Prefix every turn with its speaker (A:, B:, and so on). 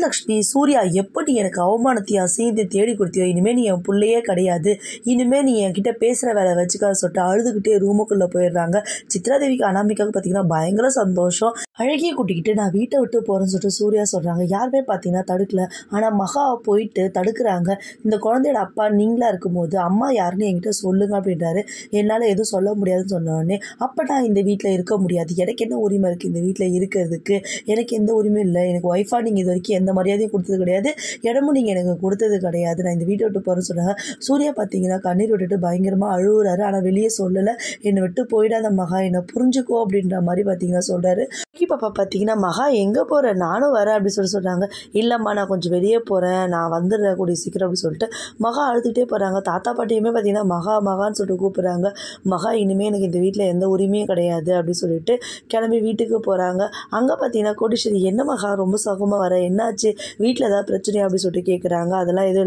A: லக்ஷ்மி, சூர்யா எப்படி எனக்கு அவமானத்தையும் அசிங்கத்தையும் தேடி கொடுத்தியோ, இனிமேல் நீ என் பிள்ளையே கிடையாது, இனிமேல் நீ என்கிட்ட பேசுகிற வேலை வச்சுக்காத சொல்லிட்டு அழுதுகிட்டே ரூமுக்குள்ளே போயிடுறாங்க. சித்ராதேவிக்கு அனாமிகாவுக்கு பார்த்தீங்கன்னா பயங்கர சந்தோஷம். அழகிய கூட்டிக்கிட்டு நான் வீட்டை விட்டு போகிறேன்னு சொல்லிட்டு சூர்யா சொல்கிறாங்க. யாருமே பார்த்தீங்கன்னா தடுக்கல. ஆனால் மகா போயிட்டு தடுக்கிறாங்க. இந்த குழந்தையோட அப்பா நீங்களாக இருக்கும்போது அம்மா யாருன்னு என்கிட்ட சொல்லுங்க அப்படின்றாரு. என்னால் எதுவும் சொல்ல முடியாதுன்னு சொன்னோடனே, அப்போ நான் இந்த வீட்டில் இருக்க முடியாது, எனக்கு என்ன உரிமை இருக்குது இந்த வீட்டில் இருக்கிறதுக்கு, எனக்கு எந்த உரிமையும் இல்லை, எனக்கு ஒய்ஃபாக நீங்கள் இது வரைக்கும் எந்த மரியாதையும் கொடுத்தது கிடையாது, இடமும் நீங்கள் எனக்கு கொடுத்தது கிடையாது, நான் இந்த வீட்டை விட்டு போகிறேன்னு சொன்னாங்க. சூர்யா பார்த்தீங்கன்னா கண்ணீர் விட்டுட்டு பயங்கரமாக அழுகுறாரு. ஆனால் வெளியே சொல்லலை. என்னை விட்டு போயிடாத மகா, என்னை புரிஞ்சுக்கோ அப்படின்ற மாதிரி பார்த்தீங்கன்னா சொல்கிறாரு. பாப்பா பார்த்தீங்கன்னா, மகா எங்கே போகிற, நானும் வரேன் அப்படின்னு சொல்கிறாங்க. இல்லைம்மா நான் கொஞ்சம் வெளியே போகிறேன், நான் வந்துடுறேன் கூடிய சீக்கிரம் அப்படின்னு சொல்லிட்டு மகா அழுதுகிட்டே போகிறாங்க. தாத்தா பாட்டியுமே பார்த்தீங்கன்னா மகா மகான்னு சொல்லிட்டு கூப்பிட்றாங்க. மகா இனிமேல் எனக்கு இந்த வீட்டில் எந்த உரிமையும் கிடையாது அப்படின்னு சொல்லிட்டு கிளம்பி வீட்டுக்கு போகிறாங்க. அங்கே பார்த்தீங்கன்னா கோடீஸ்வரி, என்ன மகா ரொம்ப சோகமாக வர, என்னாச்சு, வீட்டில் ஏதாவது பிரச்சனையா அப்படின்னு சொல்லிட்டு கேட்குறாங்க. அதெல்லாம் எதுவும்